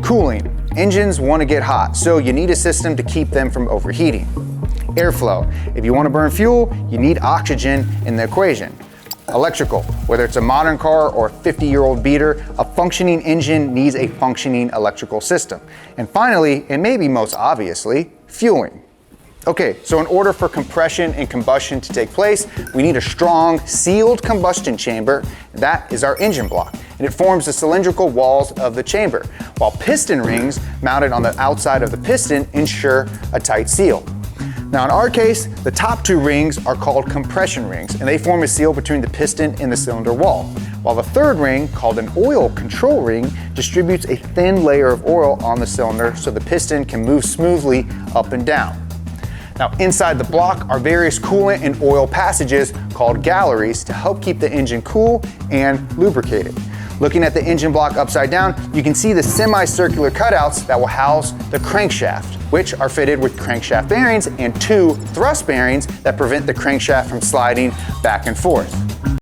Cooling. Engines want to get hot, so you need a system to keep them from overheating. Airflow. If you want to burn fuel, you need oxygen in the equation. Electrical. Whether it's a modern car or a 50-year-old beater, a functioning engine needs a functioning electrical system. And finally, and maybe most obviously, fueling. Okay, so in order for compression and combustion to take place, we need a strong, sealed combustion chamber. That is our engine block, and it forms the cylindrical walls of the chamber, while piston rings mounted on the outside of the piston ensure a tight seal. Now in our case, the top two rings are called compression rings, and they form a seal between the piston and the cylinder wall, while the third ring, called an oil control ring, distributes a thin layer of oil on the cylinder so the piston can move smoothly up and down. Now inside the block are various coolant and oil passages called galleries to help keep the engine cool and lubricated. Looking at the engine block upside down, you can see the semicircular cutouts that will house the crankshaft, which are fitted with crankshaft bearings and 2 thrust bearings that prevent the crankshaft from sliding back and forth.